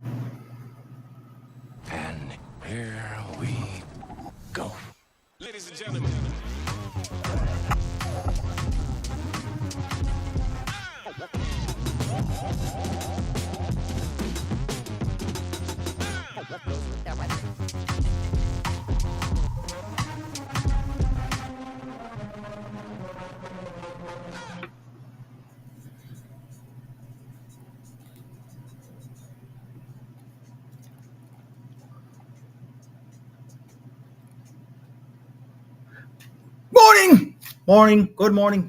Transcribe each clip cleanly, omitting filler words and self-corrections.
And here we go. Ladies and gentlemen.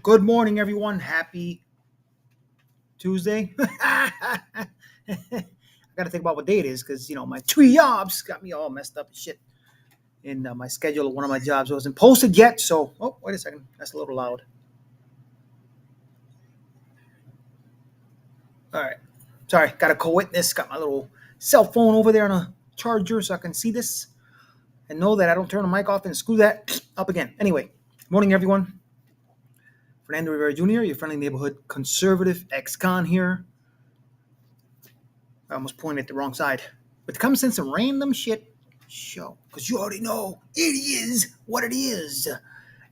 Good morning, everyone. Happy Tuesday. I got to think about what day it is because, my 2 jobs got me all messed up and shit. And my schedule of one of my jobs wasn't posted yet. So, wait a second. That's a little loud. All right. Sorry. Got a co-witness. Got my little cell phone over there on a charger so I can see this and know that I don't turn the mic off and screw that up again. Anyway, morning, everyone. Fernando Rivera Jr., your friendly neighborhood conservative ex-con here. I almost pointed at the wrong side. But to come send some random shit show, because you already know it is what it is.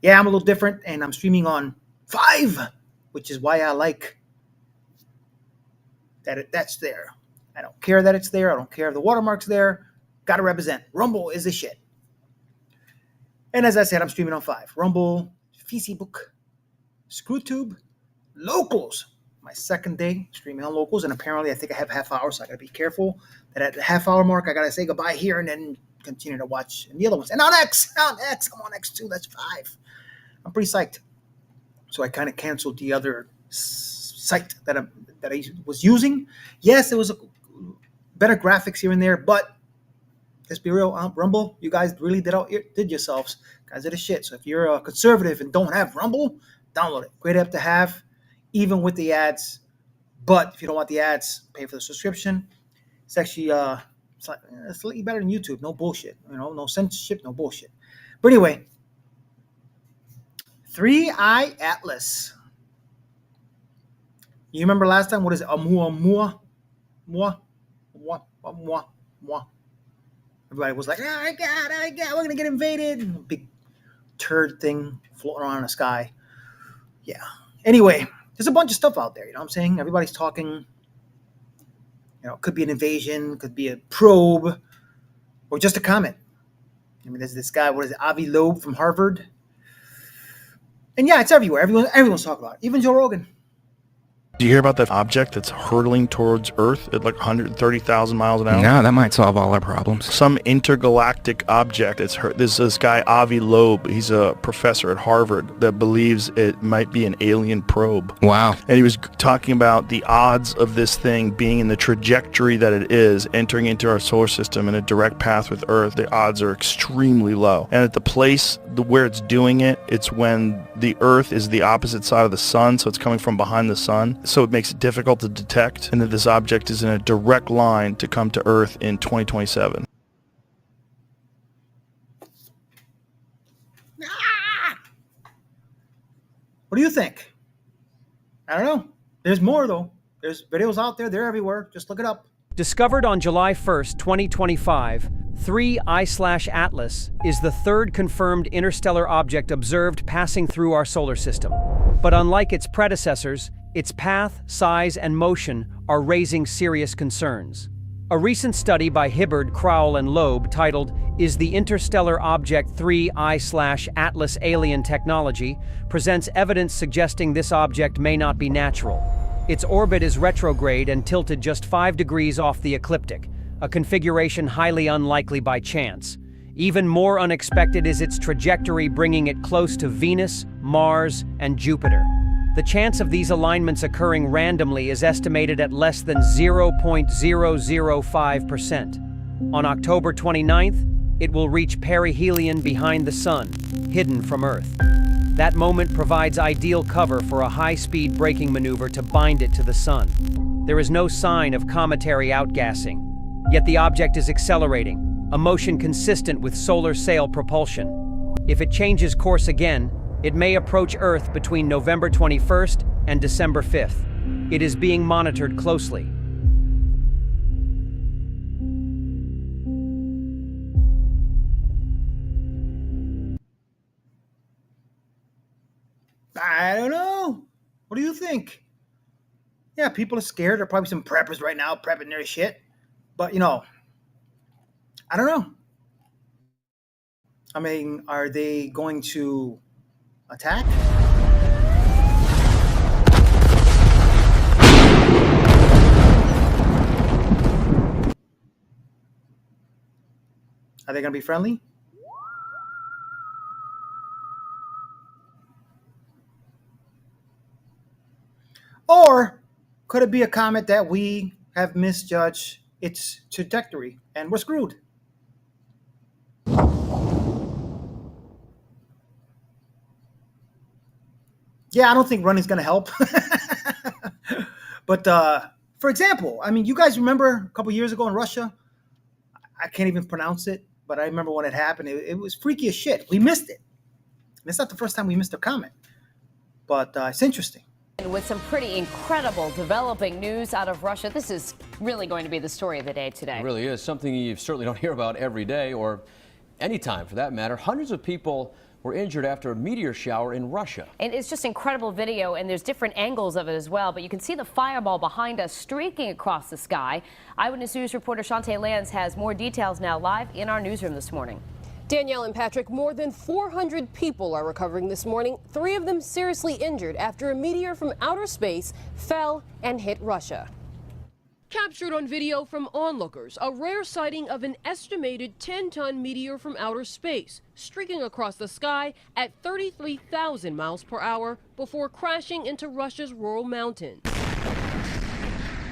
Yeah, I'm a little different, and I'm streaming on 5, which is why I like that that's there. I don't care that it's there. I don't care if the watermark's there. Got to represent. Rumble is the shit. And as I said, I'm streaming on 5. Rumble, Facebook, ScrewTube, Locals. My second day streaming on Locals, and apparently I think I have half hour, so I gotta be careful that at the half hour mark I gotta say goodbye here and then continue to watch the other ones. And on X, I'm on X too. That's 5. I'm pretty psyched. So I kind of canceled the other site that I was using. Yes, it was better graphics here and there, but let's be real, Rumble, you guys really did yourselves. Guys did a shit. So if you're a conservative and don't have Rumble, download it. Great app to have, even with the ads. But if you don't want the ads, pay for the subscription. It's actually it's slightly better than YouTube. No bullshit. No censorship, no bullshit. But anyway, 3-Eye Atlas. You remember last time? What is it? Mua. Everybody was like, oh my God, we're going to get invaded. Big turd thing floating around in the sky. Yeah. Anyway, there's a bunch of stuff out there, you know what I'm saying? Everybody's talking, it could be an invasion, could be a probe, or just a comet. I mean, there's this guy, what is it, Avi Loeb from Harvard? And yeah, it's everywhere. Everyone's talking about it. Even Joe Rogan. Do you hear about that object that's hurtling towards Earth at like 130,000 miles an hour? No, that might solve all our problems. Some intergalactic object. There's this guy, Avi Loeb. He's a professor at Harvard that believes it might be an alien probe. Wow. And he was talking about the odds of this thing being in the trajectory that it is, entering into our solar system in a direct path with Earth. The odds are extremely low. And at the place where it's doing it, it's when the Earth is the opposite side of the sun, so it's coming from behind the sun. So it makes it difficult to detect, and that this object is in a direct line to come to Earth in 2027. What do you think? I don't know. There's more, though. There's videos out there. They're everywhere. Just look it up. Discovered on July 1st, 2025, 3-Eye/Atlas is the third confirmed interstellar object observed passing through our solar system. But unlike its predecessors, its path, size, and motion are raising serious concerns. A recent study by Hibbard, Crowell, and Loeb titled, "Is the Interstellar Object 3-Eye/Atlas Alien Technology?" presents evidence suggesting this object may not be natural. Its orbit is retrograde and tilted just 5 degrees off the ecliptic, a configuration highly unlikely by chance. Even more unexpected is its trajectory, bringing it close to Venus, Mars, and Jupiter. The chance of these alignments occurring randomly is estimated at less than 0.005%. On October 29th, it will reach perihelion behind the sun, hidden from Earth. That moment provides ideal cover for a high-speed braking maneuver to bind it to the sun. There is no sign of cometary outgassing, yet the object is accelerating, a motion consistent with solar sail propulsion. If it changes course again, it may approach Earth between November 21st and December 5th. It is being monitored closely. I don't know. What do you think? Yeah, people are scared. There are probably some preppers right now prepping their shit. But, I don't know. I mean, are they going to attack? Are they going to be friendly? Or could it be a comet that we have misjudged its trajectory and we're screwed? Yeah, I don't think running's going to help. But for example, I mean, you guys remember a couple years ago in Russia? I can't even pronounce it, but I remember when it happened. It was freaky as shit. We missed it. And it's not the first time we missed a comet. But it's interesting. With some pretty incredible developing news out of Russia, this is really going to be the story of the day today. It really is something you certainly don't hear about every day or any time for that matter. Hundreds of people were injured after a meteor shower in Russia. And it's just incredible video, and there's different angles of it as well, but you can see the fireball behind us streaking across the sky. Eyewitness News reporter Channe Lands has more details now live in our newsroom this morning. Danielle and Patrick, more than 400 people are recovering this morning, 3 of them seriously injured after a meteor from outer space fell and hit Russia. Captured on video from onlookers, a rare sighting of an estimated 10-ton meteor from outer space, streaking across the sky at 33,000 miles per hour before crashing into Russia's rural mountains.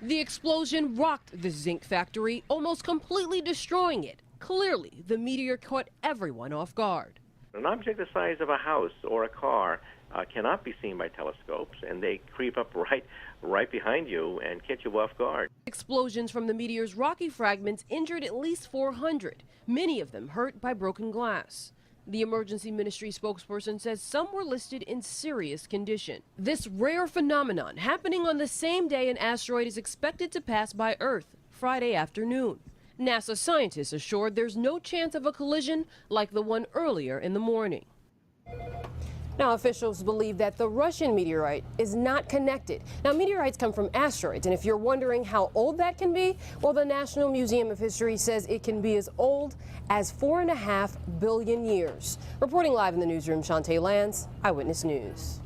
The explosion rocked the zinc factory, almost completely destroying it. Clearly, the meteor caught everyone off guard. An object the size of a house or a car cannot be seen by telescopes, and they creep up right behind you and catch you off guard. Explosions from the meteor's rocky fragments injured at least 400, many of them hurt by broken glass. The emergency ministry spokesperson says some were listed in serious condition. This rare phenomenon happening on the same day an asteroid is expected to pass by Earth Friday afternoon. NASA scientists assured there's no chance of a collision like the one earlier in the morning. Now, officials believe that the Russian meteorite is not connected. Now, meteorites come from asteroids, and if you're wondering how old that can be, well, the National Museum of History says it can be as old as 4.5 billion years. Reporting live in the newsroom, Channe Lands, Eyewitness News.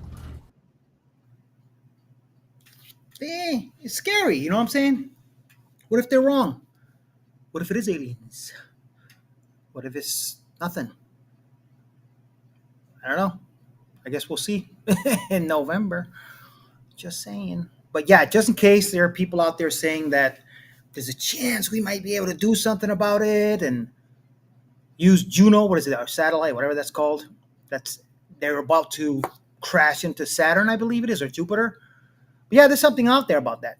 It's scary, you know what I'm saying? What if they're wrong? What if it is aliens? What if it's nothing? I don't know. I guess we'll see in November. Just saying. But yeah, just in case there are people out there saying that there's a chance we might be able to do something about it and use Juno, what is it, our satellite, whatever that's called. They're about to crash into Saturn, I believe it is, or Jupiter. But yeah, there's something out there about that.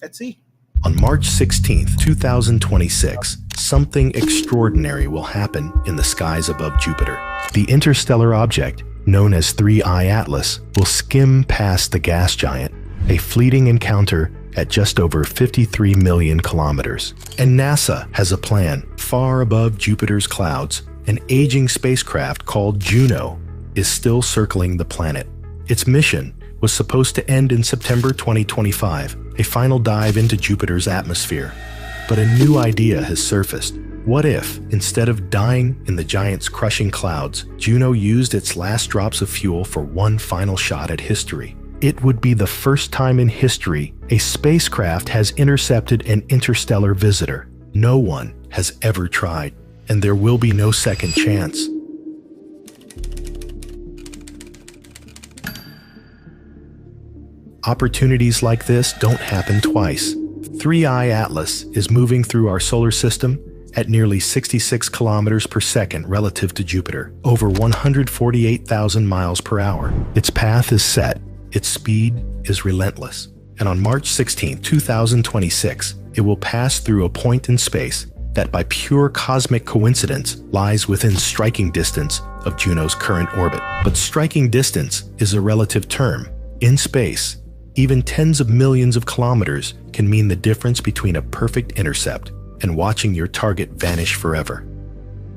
Let's see. On March 16th, 2026, something extraordinary will happen in the skies above Jupiter. The interstellar object, known as 3I Atlas, will skim past the gas giant, a fleeting encounter at just over 53 million kilometers. And NASA has a plan. Far above Jupiter's clouds, an aging spacecraft called Juno is still circling the planet. Its mission was supposed to end in September 2025, a final dive into Jupiter's atmosphere. But a new idea has surfaced. What if, instead of dying in the giant's crushing clouds, Juno used its last drops of fuel for one final shot at history? It would be the first time in history a spacecraft has intercepted an interstellar visitor. No one has ever tried, and there will be no second chance. Opportunities like this don't happen twice. 3I Atlas is moving through our solar system at nearly 66 kilometers per second relative to Jupiter, over 148,000 miles per hour. Its path is set, its speed is relentless, and on March 16, 2026, it will pass through a point in space that by pure cosmic coincidence lies within striking distance of Juno's current orbit. But striking distance is a relative term. In space, even tens of millions of kilometers can mean the difference between a perfect intercept and watching your target vanish forever.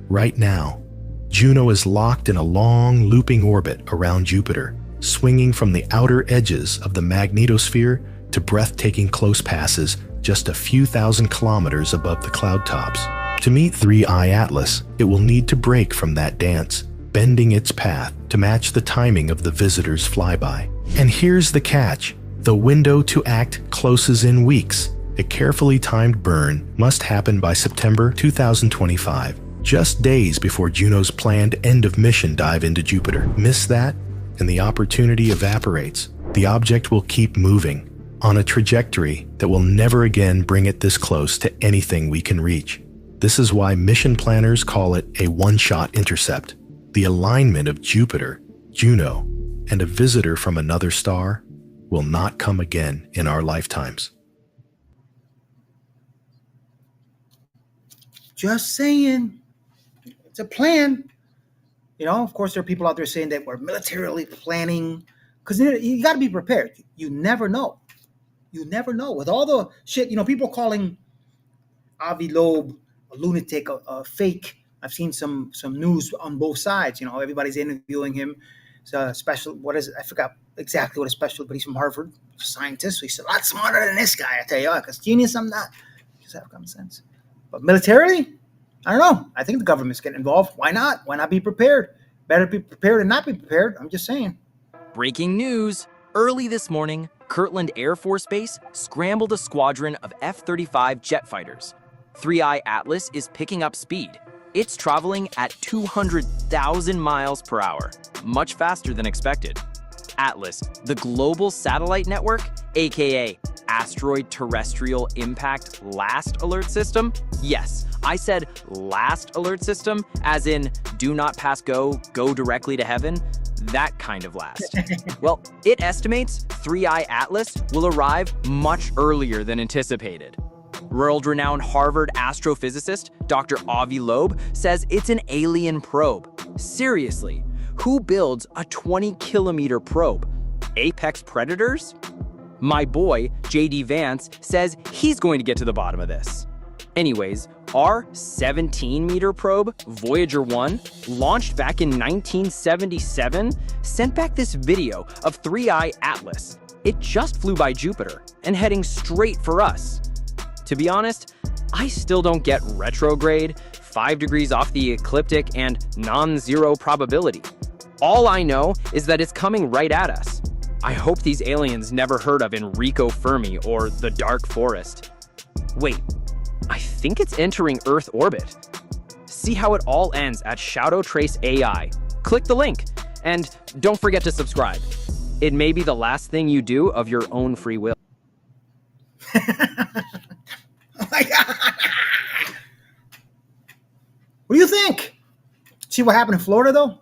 Right now, Juno is locked in a long, looping orbit around Jupiter, swinging from the outer edges of the magnetosphere to breathtaking close passes just a few thousand kilometers above the cloud tops. To meet 3I Atlas, it will need to break from that dance, bending its path to match the timing of the visitor's flyby. And here's the catch. The window to act closes in weeks. A carefully timed burn must happen by September 2025, just days before Juno's planned end-of-mission dive into Jupiter. Miss that, and the opportunity evaporates. The object will keep moving on a trajectory that will never again bring it this close to anything we can reach. This is why mission planners call it a one-shot intercept. The alignment of Jupiter, Juno, and a visitor from another star will not come again in our lifetimes. Just saying. It's a plan. You know, of course, there are people out there saying that we're militarily planning, because you got to be prepared. You never know. You never know. With all the shit, you know, people calling Avi Loeb a lunatic, a fake. I've seen some news on both sides. You know, everybody's interviewing him. It's a special, what is it? I forgot exactly what a special, but he's from Harvard, scientist. So he's a lot smarter than this guy, I tell you. Because genius, I'm not. Just have common sense. But militarily, I don't know. I think the government's getting involved. Why not? Why not be prepared? Better be prepared than not be prepared. I'm just saying. Breaking news. Early this morning, Kirtland Air Force Base scrambled a squadron of F-35 jet fighters. 3I Atlas is picking up speed. It's traveling at 200,000 miles per hour, much faster than expected. Atlas, the global satellite network, aka Asteroid Terrestrial Impact Last Alert System. Yes, I said last alert system, as in do not pass go, go directly to heaven. That kind of last. Well, it estimates 3I Atlas will arrive much earlier than anticipated. World-renowned Harvard astrophysicist Dr. Avi Loeb says it's an alien probe. Seriously, who builds a 20-kilometer probe? Apex predators? My boy, J.D. Vance, says he's going to get to the bottom of this. Anyways, our 17-meter probe, Voyager 1, launched back in 1977, sent back this video of 3I Atlas. It just flew by Jupiter and heading straight for us. To be honest, I still don't get retrograde, 5 degrees off the ecliptic, and non-zero probability. All I know is that it's coming right at us. I hope these aliens never heard of Enrico Fermi or the Dark Forest. Wait, I think it's entering Earth orbit. See how it all ends at Shadow Trace AI. Click the link, and don't forget to subscribe. It may be the last thing you do of your own free will. Oh my God. What do you think? See what happened in Florida, though?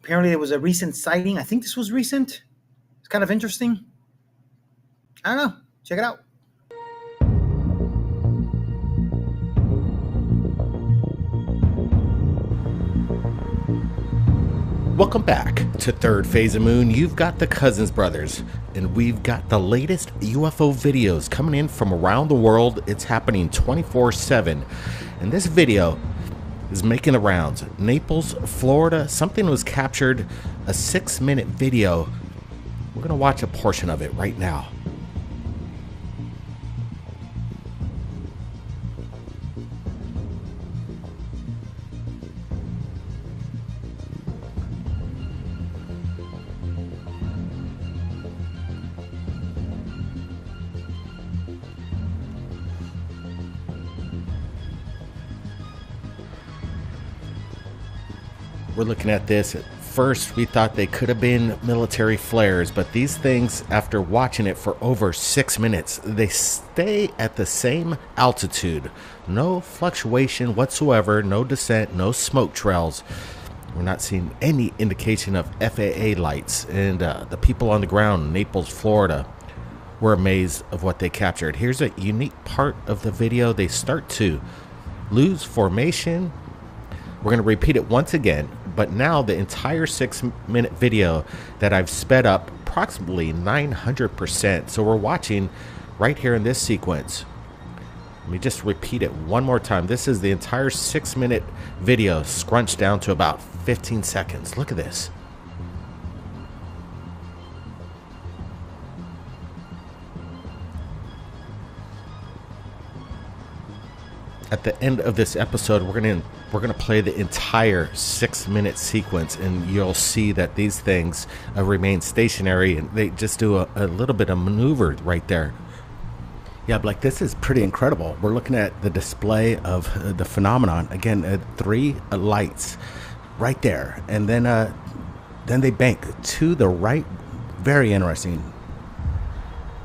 Apparently, there was a recent sighting. I think this was recent. It's kind of interesting. I don't know. Check it out. Welcome back to Third Phase of Moon. You've got the Cousins brothers, and we've got the latest UFO videos coming in from around the world. It's happening 24/7, and this video is making the rounds. Naples, Florida, something was captured, a 6-minute video. We're gonna watch a portion of it right now. We're looking at this. At first, we thought they could have been military flares, but these things, after watching it for over 6 minutes, they stay at the same altitude. No fluctuation whatsoever, no descent, no smoke trails. We're not seeing any indication of FAA lights, and the people on the ground in Naples, Florida, were amazed of what they captured. Here's a unique part of the video. They start to lose formation. We're going to repeat it once again, but now the entire 6-minute video that I've sped up approximately 900%. So we're watching right here in this sequence. Let me just repeat it one more time. This is the entire 6-minute video scrunched down to about 15 seconds. Look at this. At the end of this episode, we're gonna play the entire 6-minute sequence, and you'll see that these things remain stationary, and they just do a little bit of maneuver right there. Yeah, Blake, this is pretty incredible. We're looking at the display of the phenomenon. Again, 3 lights right there, and then they bank to the right. Very interesting.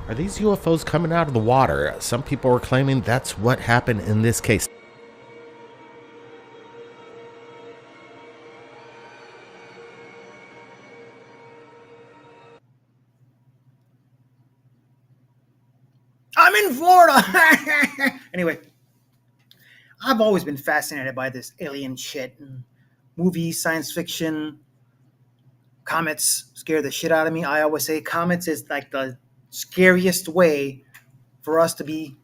Are these UFOs coming out of the water? Some people are claiming that's what happened in this case. I'm in Florida. Anyway, I've always been fascinated by this alien shit. Movies, science fiction, comets scare the shit out of me. I always say comets is like the scariest way for us to be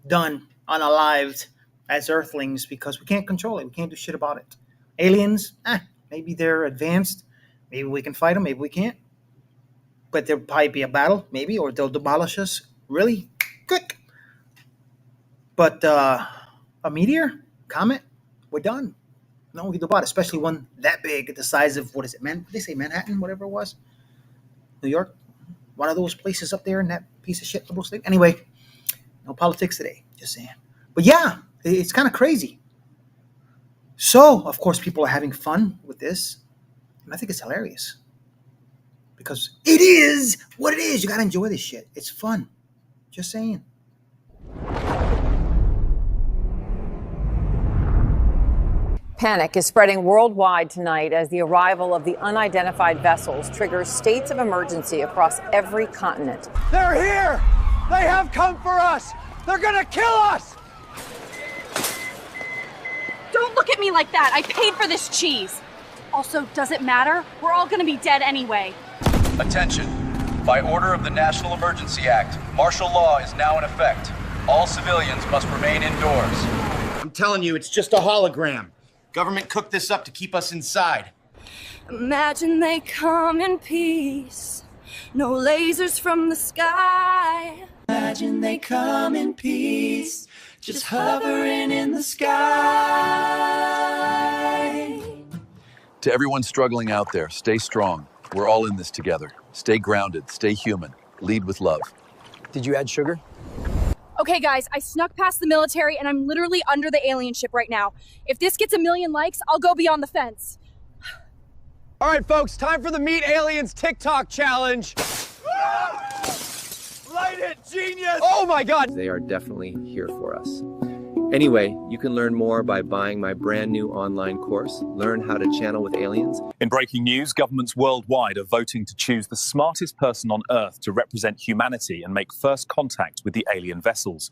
done unalived as Earthlings because we can't control it. We can't do shit about it. Aliens, maybe they're advanced. Maybe we can fight them. Maybe we can't. But there'll probably be a battle, maybe, or they'll demolish us really quick. But a meteor, comet, we're done. No, we can do about it, especially one that big, the size of, what is it, they say Manhattan, whatever it was? New York? One of those places up there in that piece of shit liberal state. Anyway, no politics today, just saying. But yeah, it's kind of crazy. So, of course, people are having fun with this. And I think it's hilarious. Because it is what it is. You got to enjoy this shit. It's fun. Just saying. Panic is spreading worldwide tonight as the arrival of the unidentified vessels triggers states of emergency across every continent. They're here! They have come for us! They're gonna kill us! Don't look at me like that! I paid for this cheese! Also, does it matter? We're all gonna be dead anyway. Attention. By order of the National Emergency Act, martial law is now in effect. All civilians must remain indoors. I'm telling you, it's just a hologram. Government cooked this up to keep us inside. Imagine they come in peace. No lasers from the sky. Imagine they come in peace. Just hovering in the sky. To everyone struggling out there, stay strong. We're all in this together. Stay grounded, stay human. Lead with love. Did you add sugar? Okay, guys, I snuck past the military and I'm literally under the alien ship right now. If this gets 1 million likes, I'll go beyond the fence. All right, folks, time for the Meet Aliens TikTok challenge. Light it, genius! Oh my God! They are definitely here for us. Anyway, you can learn more by buying my brand new online course, Learn How to Channel with Aliens. In breaking news, governments worldwide are voting to choose the smartest person on Earth to represent humanity and make first contact with the alien vessels.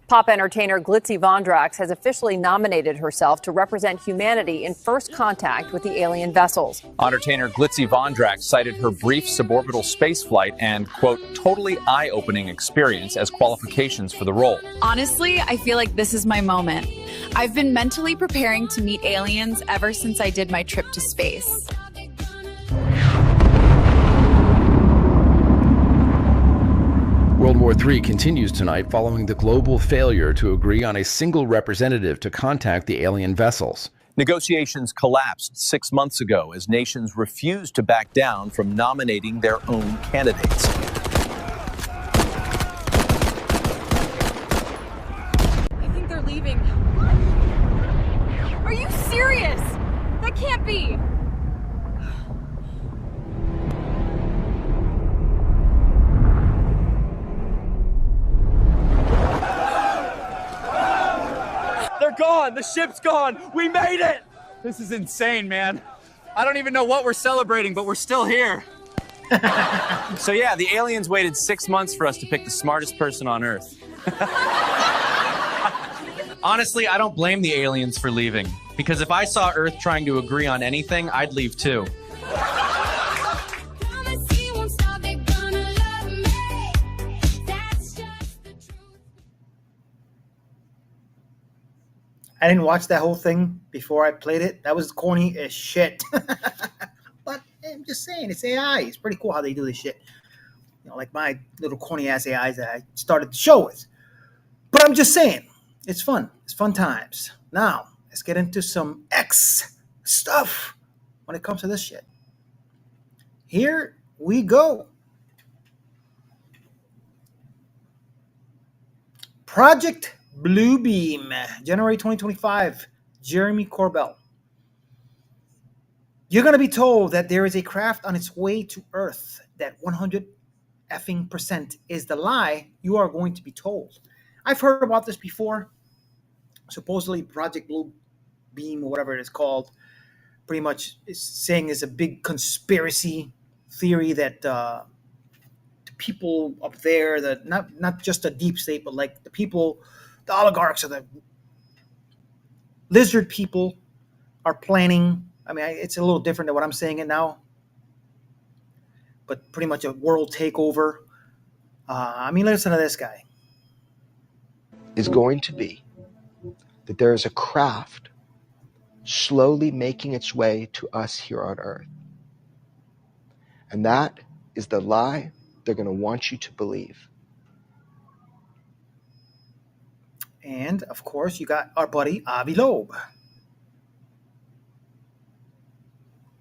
Pop entertainer Glitzy Vondrax has officially nominated herself to represent humanity in first contact with the alien vessels. Entertainer Glitzy Vondrax cited her brief suborbital spaceflight and, quote, totally eye-opening experience as qualifications for the role. Honestly, I feel like this is my moment. I've been mentally preparing to meet aliens ever since I did my trip to space. World War III continues tonight following the global failure to agree on a single representative to contact the alien vessels. Negotiations collapsed 6 months ago as nations refused to back down from nominating their own candidates. I think they're leaving. Are you serious? That can't be. They're gone! The ship's gone! We made it! This is insane, man. I don't even know what we're celebrating, but we're still here. So yeah, the aliens waited 6 months for us to pick the smartest person on Earth. Honestly, I don't blame the aliens for leaving, because if I saw Earth trying to agree on anything, I'd leave too. I didn't watch that whole thing before I played it. That was corny as shit. But I'm just saying, it's AI. It's pretty cool how they do this shit. You know, like my little corny ass AIs that I started the show with. But I'm just saying, It's fun. It's fun times. Now, let's get into some X stuff when it comes to this shit. Here we go. Project Bluebeam, January 2025, Jeremy Corbell. You're going to be told that there is a craft on its way to Earth. That 100 effing percent is the lie you are going to be told. I've heard about this before. Supposedly, Project Bluebeam, or whatever it is called, pretty much is saying is a big conspiracy theory that the people up there, that not just the deep state, but like the people, the oligarchs or the lizard people are planning. I mean, it's a little different than what I'm saying it now, but pretty much a world takeover. I mean, listen to this guy. Is going to be that there is a craft slowly making its way to us here on Earth. And that is the lie they're going to want you to believe. And, of course, you got our buddy Avi Loeb.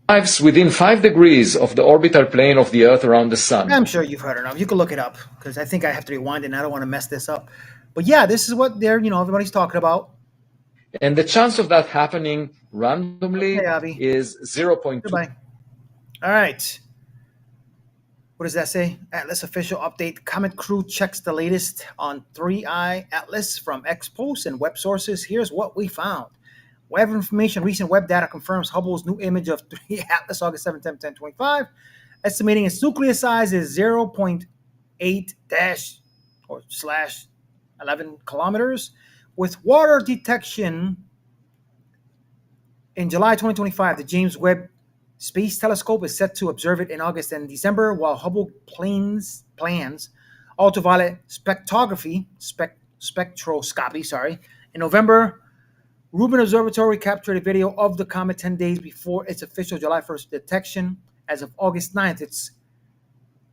Lives within 5 degrees of the orbital plane of the Earth around the Sun. I'm sure you've heard enough. You can look it up because I think I have to rewind it and I don't want to mess this up. But yeah, this is what everybody's talking about. And the chance of that happening randomly Avi. is 0.2. Goodbye. All right. What does that say? Atlas official update. Comet crew checks the latest on 3i Atlas from X-Post and web sources. Here's what we found. Web information, recent web data confirms Hubble's new image of 3 Atlas August 7, 10, 10, 25, estimating its nucleus size is 0.8-/11 kilometers, with water detection in July 2025. The James Webb Space Telescope is set to observe it in August and December, while Hubble plans ultraviolet spectroscopy in November. Rubin Observatory captured a video of the comet 10 days before its official July 1st detection. As of August 9th, its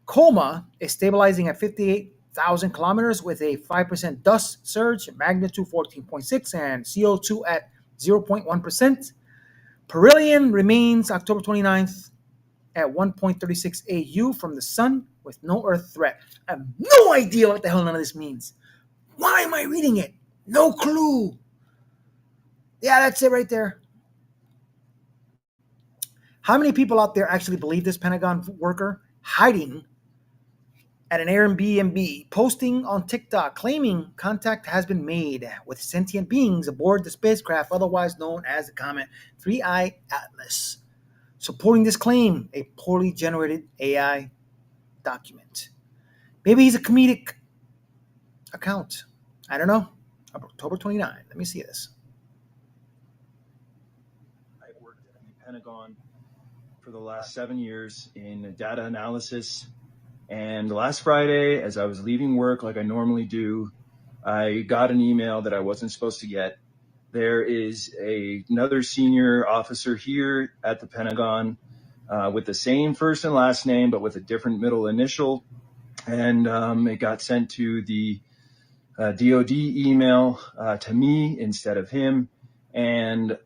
coma is stabilizing at 58,000 kilometers with a 5% dust surge, magnitude 14.6, and CO2 at 0.1%. Perihelion remains October 29th at 1.36 AU from the sun with no Earth threat. I have no idea what the hell none of this means. Why am I reading it? No clue. Yeah, that's it right there. How many people out there actually believe this Pentagon worker hiding at an Airbnb, posting on TikTok, claiming contact has been made with sentient beings aboard the spacecraft, otherwise known as the Comet 3i Atlas? Supporting this claim, a poorly generated AI document. Maybe he's a comedic account. I don't know. October 29. Let me see this. Pentagon for the last 7 years in data analysis. And last Friday, as I was leaving work like I normally do, I got an email that I wasn't supposed to get. There is another senior officer here at the Pentagon with the same first and last name, but with a different middle initial. And it got sent to the DOD email to me instead of him. And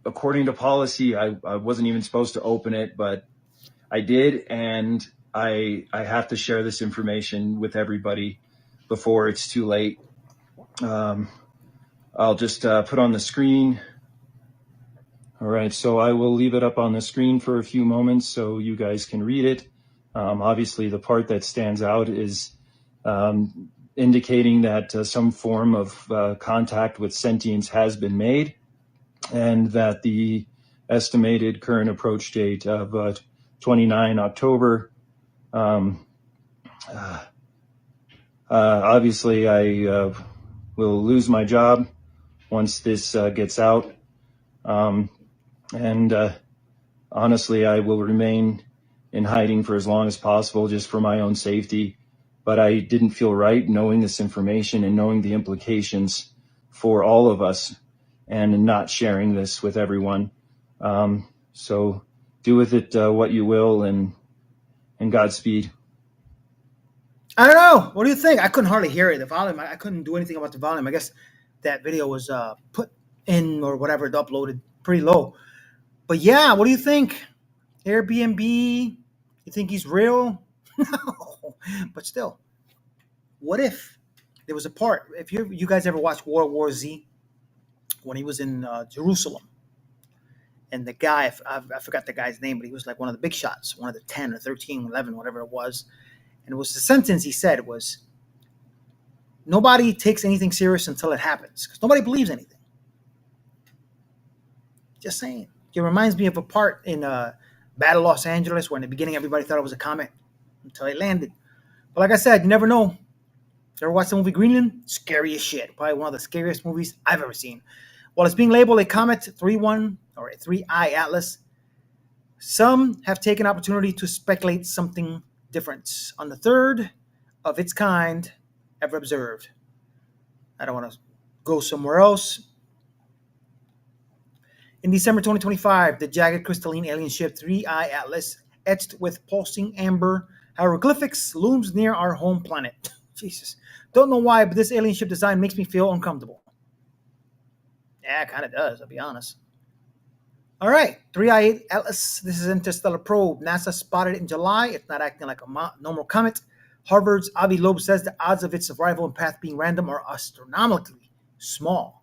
according to policy, I wasn't even supposed to open it, but I did, and I have to share this information with everybody before it's too late. I'll just put on the screen. All right, so I will leave it up on the screen for a few moments so you guys can read it. Obviously, the part that stands out is indicating that some form of contact with sentience has been made, and that the estimated current approach date of 29 October. Obviously, I will lose my job once this gets out. Honestly, I will remain in hiding for as long as possible just for my own safety. But I didn't feel right knowing this information and knowing the implications for all of us, and not sharing this with everyone. So do with it what you will, and Godspeed. I don't know. What do you think? I couldn't hardly hear it. The volume, I couldn't do anything about the volume. I guess that video was put in or whatever, uploaded pretty low. But yeah, what do you think? Airbnb? You think he's real? No, but still, what if there was a part? If you guys ever watched World War Z, when he was in Jerusalem, and the guy, I forgot the guy's name, but he was like one of the big shots, one of the 10 or 13, 11, whatever it was. And it was the sentence he said was, nobody takes anything serious until it happens, because nobody believes anything. Just saying. It reminds me of a part in Battle Los Angeles where in the beginning everybody thought it was a comet until it landed. But like I said, you never know. Ever watched the movie Greenland? Scary as shit. Probably one of the scariest movies I've ever seen. While it's being labeled a Comet 3-1 or a 3I Atlas, some have taken opportunity to speculate something different on the third of its kind ever observed. I don't want to go somewhere else. In December 2025, the jagged crystalline alien ship 3I Atlas, etched with pulsing amber hieroglyphics, looms near our home planet. Jesus. Don't know why, but this alien ship design makes me feel uncomfortable. Yeah, it kind of does, I'll be honest. All right, 3I Atlas. This is interstellar probe. NASA spotted it in July. It's not acting like a normal comet. Harvard's Avi Loeb says the odds of its arrival and path being random are astronomically small.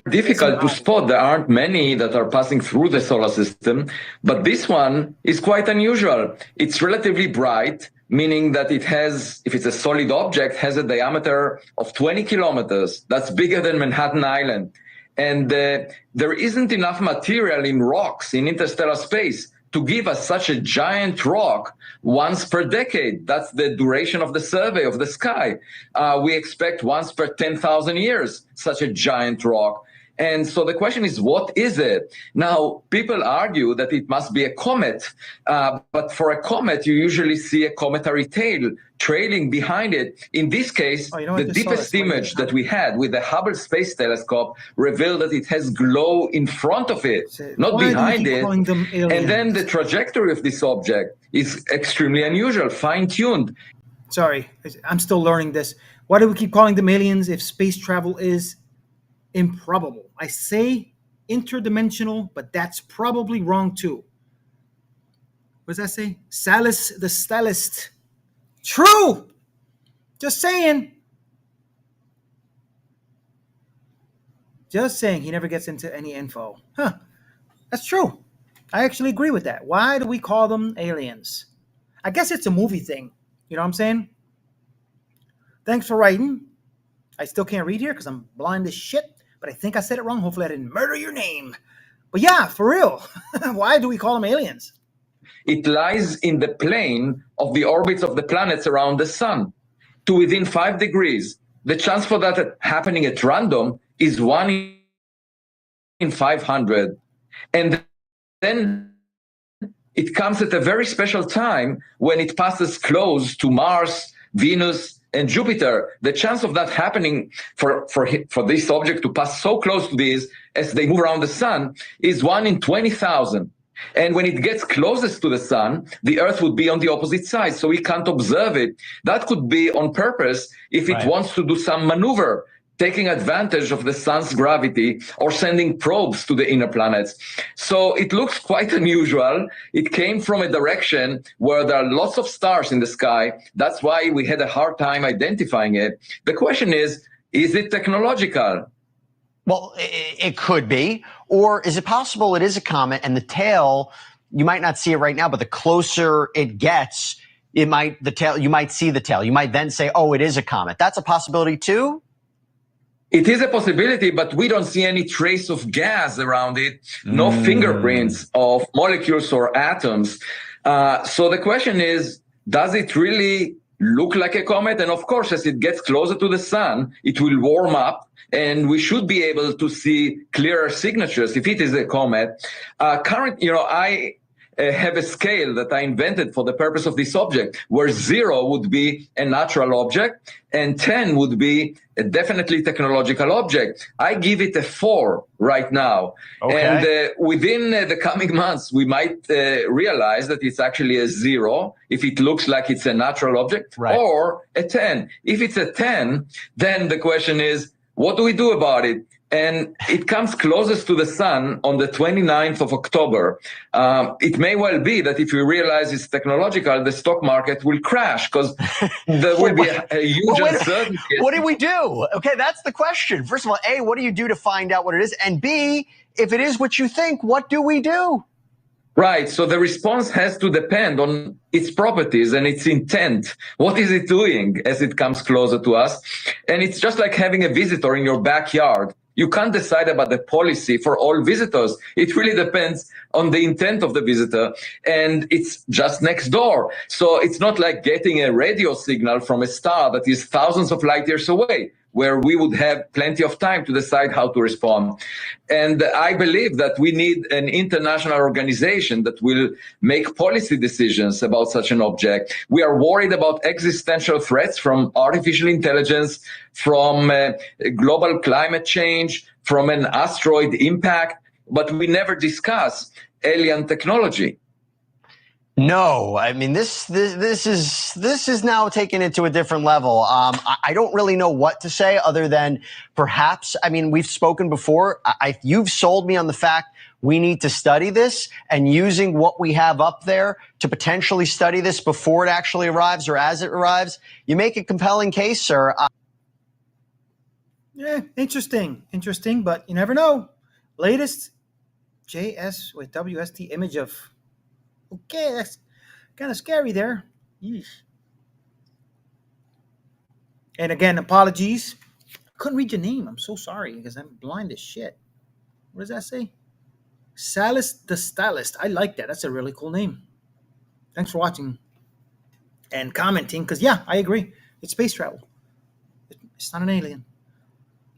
Difficult to spot. There aren't many that are passing through the solar system, but this one is quite unusual. It's relatively bright, meaning that it has, if it's a solid object, has a diameter of 20 kilometers. That's bigger than Manhattan Island. And there isn't enough material in rocks in interstellar space to give us such a giant rock once per decade. That's the duration of the survey of the sky. We expect once per 10,000 years, such a giant rock. And so the question is, what is it? Now, people argue that it must be a comet, but for a comet, you usually see a cometary tail trailing behind it. In this case, the deepest image that we had with the Hubble Space Telescope revealed that it has glow in front of it, not behind it. And then the trajectory of this object is extremely unusual, fine-tuned. Sorry, I'm still learning this. Why do we keep calling them aliens if space travel is improbable? I say interdimensional, but that's probably wrong too. What does that say? Salus the Stellist. True! Just saying. Just saying. He never gets into any info. Huh. That's true. I actually agree with that. Why do we call them aliens? I guess it's a movie thing. You know what I'm saying? Thanks for writing. I still can't read here because I'm blind as shit, but I think I said it wrong. Hopefully I didn't murder your name. But yeah, for real. Why do we call them aliens? It lies in the plane of the orbits of the planets around the sun to within 5 degrees. The chance for that happening at random is 1 in 500. And then it comes at a very special time when it passes close to Mars, Venus, and Jupiter. The chance of that happening for this object to pass so close to these as they move around the sun is 1 in 20,000. And when it gets closest to the sun, the Earth would be on the opposite side, so we can't observe it. That could be on purpose if it wants to do some maneuver, taking advantage of the sun's gravity or sending probes to the inner planets. So it looks quite unusual. It came from a direction where there are lots of stars in the sky. That's why we had a hard time identifying it. The question is it technological? Well, it could be. Or is it possible it is a comet and the tail, you might not see it right now, but the closer it gets, you might see the tail. You might then say, oh, it is a comet. That's a possibility too? It is a possibility, but we don't see any trace of gas around it, no fingerprints of molecules or atoms. So the question is, does it really look like a comet? And of course, as it gets closer to the sun, it will warm up, and we should be able to see clearer signatures if it is a comet. have a scale that I invented for the purpose of this object, where 0 would be a natural object and 10 would be a definitely technological object. I give it a 4 right now. Okay. And within the coming months, we might realize that it's actually a 0 if it looks like it's a natural object, or a 10. If it's a 10, then the question is, what do we do about it? And it comes closest to the sun on the 29th of October. It may well be that if we realize it's technological, the stock market will crash because there will be a huge uncertainty. What do we do? Okay, that's the question. First of all, A, what do you do to find out what it is? And B, if it is what you think, what do we do? Right. So the response has to depend on its properties and its intent. What is it doing as it comes closer to us? And it's just like having a visitor in your backyard. You can't decide about the policy for all visitors. It really depends on the intent of the visitor, and it's just next door. So it's not like getting a radio signal from a star that is thousands of light years away, where we would have plenty of time to decide how to respond. And I believe that we need an international organization that will make policy decisions about such an object. We are worried about existential threats from artificial intelligence, from global climate change, from an asteroid impact, but we never discuss alien technology. No, I mean this is now taken it to a different level. I don't really know what to say other than perhaps. I mean, we've spoken before. You've sold me on the fact we need to study this, and using what we have up there to potentially study this before it actually arrives or as it arrives. You make a compelling case, sir. Yeah, interesting, but you never know. Latest WST image of. Okay, that's kind of scary there. Yeesh. And again, apologies. I couldn't read your name. I'm so sorry because I'm blind as shit. What does that say? Salis the Stylist. I like that. That's a really cool name. Thanks for watching and commenting because, yeah, I agree. It's space travel. It's not an alien.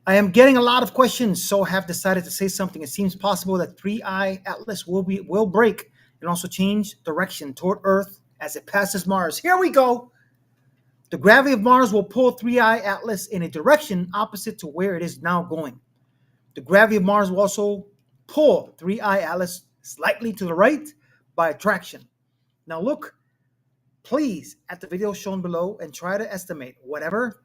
I am getting a lot of questions, so I have decided to say something. It seems possible that 3I Atlas will break and also change direction toward Earth as it passes Mars. Here we go. The gravity of Mars will pull 3I Atlas in a direction opposite to where it is now going. The gravity of Mars will also pull 3I Atlas slightly to the right by attraction. Now look, please, at the video shown below and try to estimate whether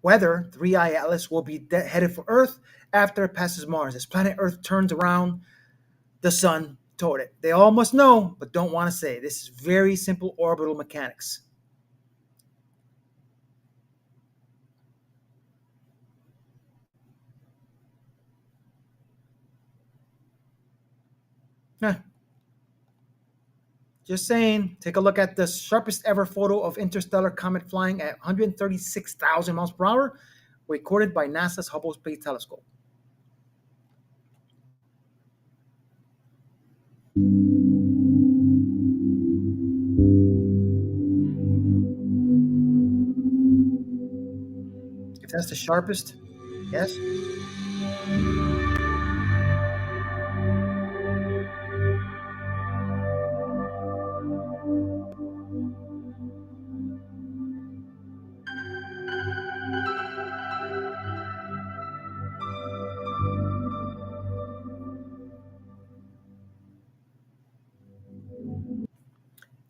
3I Atlas will be headed for Earth after it passes Mars, as planet Earth turns around the sun toward it. They all must know, but don't want to say. This is very simple orbital mechanics. Just saying, take a look at the sharpest ever photo of interstellar comet flying at 136,000 miles per hour, recorded by NASA's Hubble Space Telescope. If that's the sharpest, yes.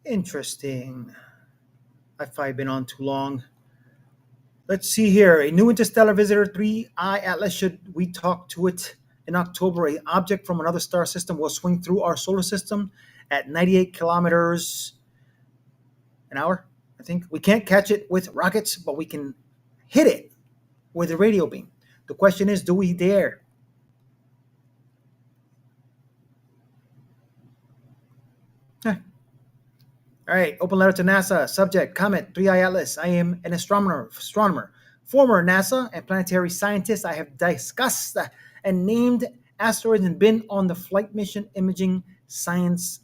Interesting. I've probably been on too long. Let's see here. A new interstellar visitor, 3I Atlas. Should we talk to it in October? An object from another star system will swing through our solar system at 98 kilometers an hour, I think. We can't catch it with rockets, but we can hit it with a radio beam. The question is, do we dare? All right, open letter to NASA. Subject, Comet, 3I Atlas. I am an astronomer, former NASA and planetary scientist. I have discussed and named asteroids and been on the flight mission imaging science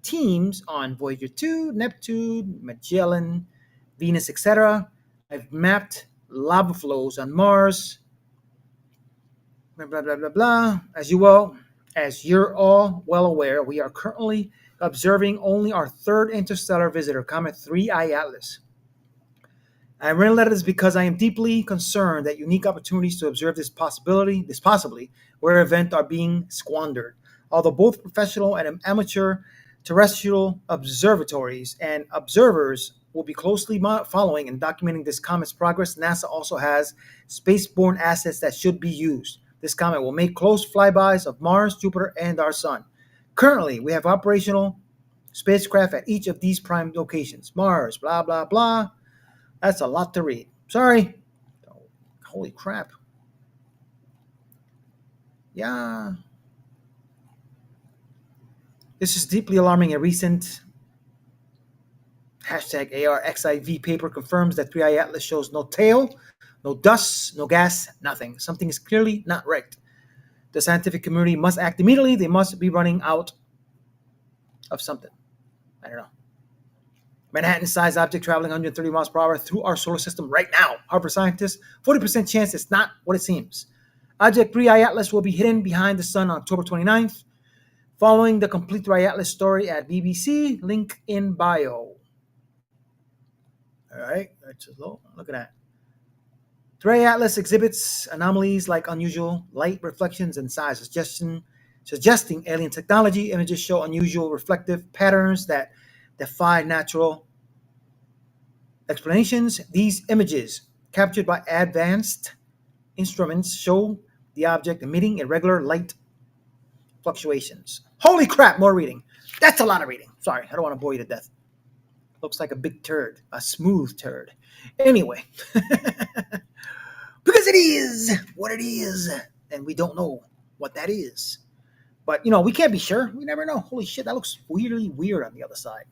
teams on Voyager 2, Neptune, Magellan, Venus, etc. I've mapped lava flows on Mars. Blah, blah, blah, blah, blah. As you're all well aware, we are currently observing only our third interstellar visitor, Comet 3I Atlas. I read this because I am deeply concerned that unique opportunities to observe this possibly rare event are being squandered. Although both professional and amateur terrestrial observatories and observers will be closely following and documenting this comet's progress, NASA also has spaceborne assets that should be used. This comet will make close flybys of Mars, Jupiter, and our sun. Currently, we have operational spacecraft at each of these prime locations. Mars, blah, blah, blah. That's a lot to read. Sorry. Holy crap. Yeah. This is deeply alarming. A recent #ARXIV paper confirms that 3I Atlas shows no tail, no dust, no gas, nothing. Something is clearly not right. The scientific community must act immediately. They must be running out of something. I don't know. Manhattan-sized object traveling 130 miles per hour through our solar system right now. Harvard scientists, 40% chance it's not what it seems. Object 3I Atlas will be hidden behind the sun on October 29th. Following the complete 3I Atlas story at BBC, link in bio. All right, that's just low. Look at that. 3I Atlas exhibits anomalies like unusual light reflections and size, suggesting alien technology. Images show unusual reflective patterns that defy natural explanations. These images, captured by advanced instruments, show the object emitting irregular light fluctuations. Holy crap, more reading. That's a lot of reading. Sorry, I don't want to bore you to death. Looks like a big turd, a smooth turd. Anyway, because it is what it is, and we don't know what that is. But, we can't be sure. We never know. Holy shit, that looks weirdly weird on the other side.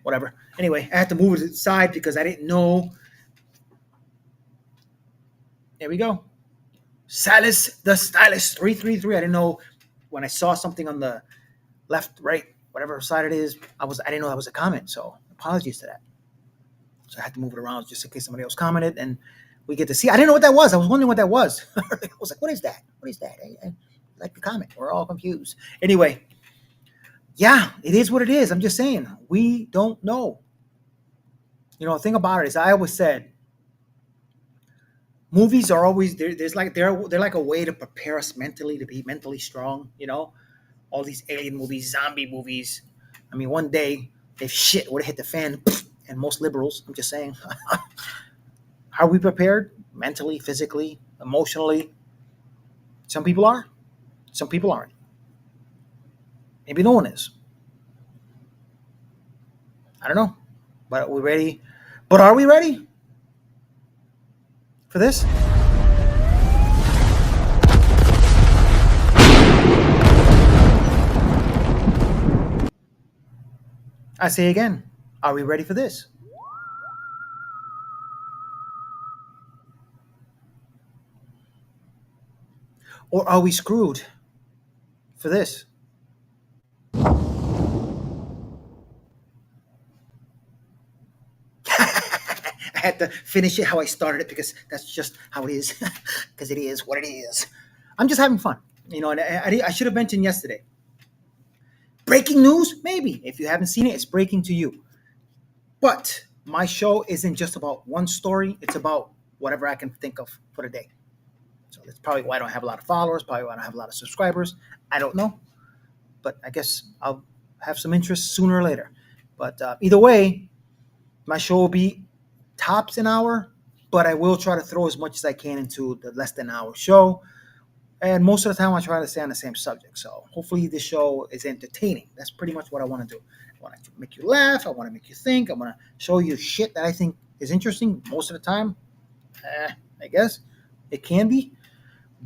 Whatever. Anyway, I had to move it to the side because I didn't know. There we go. Silas the Stylist 333. I didn't know when I saw something on the left, right, whatever side it is. I didn't know that was a comment. So apologies to that. So I had to move it around just in case somebody else commented, and we get to see. I didn't know what that was. I was wondering what that was. I was like, what is that? What is that? I like the comment. We're all confused. Anyway. Yeah, it is what it is. I'm just saying, we don't know. The thing about it is, I always said, movies are always they're like a way to prepare us mentally to be mentally strong. All these alien movies, zombie movies. I mean, one day if shit would have hit the fan, and most liberals, I'm just saying, are we prepared mentally, physically, emotionally? Some people are, some people aren't. Maybe no one is. I don't know. But are we ready? But are we ready for this? I say again, are we ready for this? Or are we screwed for this? I had to finish it how I started it because that's just how it is. Because it is what it is. I'm just having fun. And I should have mentioned yesterday. Breaking news? Maybe. If you haven't seen it, it's breaking to you. But my show isn't just about one story. It's about whatever I can think of for the day. So that's probably why I don't have a lot of followers, probably why I don't have a lot of subscribers. I don't know. But I guess I'll have some interest sooner or later. But either way, my show will be tops an hour, but I will try to throw as much as I can into the less than an hour show. And most of the time I try to stay on the same subject. So hopefully this show is entertaining. That's pretty much what I want to do. I want to make you laugh. I want to make you think. I want to show you shit that I think is interesting most of the time. I guess it can be.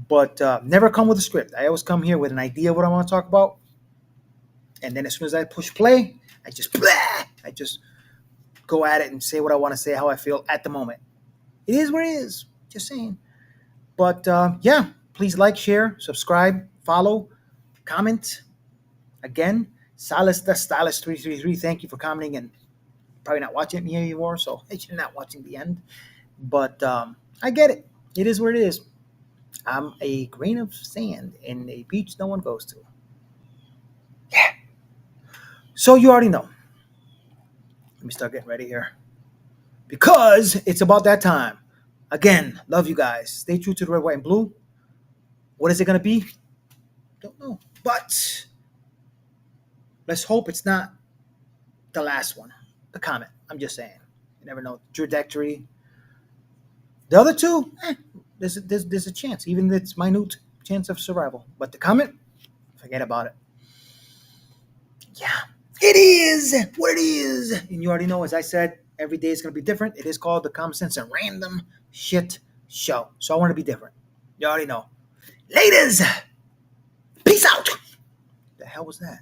But never come with a script. I always come here with an idea of what I want to talk about. And then as soon as I push play, I just go at it and say what I want to say, how I feel at the moment. It is what it is. Just saying. But yeah, please like, share, subscribe, follow, comment. Again, Silas the Stylist 333. Thank you for commenting and probably not watching me anymore, so you're not watching the end. But I get it. It is what it is. I'm a grain of sand in a beach no one goes to. Yeah. So you already know. Let me start getting ready here. Because it's about that time. Again, love you guys. Stay true to the red, white, and blue. What is it going to be? Don't know. But let's hope it's not the last one. The comet. I'm just saying. You never know. Trajectory. The other two, there's a chance. Even if it's minute chance of survival. But the comet, forget about it. Yeah. It is what it is. And you already know, as I said, every day is going to be different. It is called the Common Sense and Random Shit Show. So I want to be different. You already know. Ladies, peace out. The hell was that?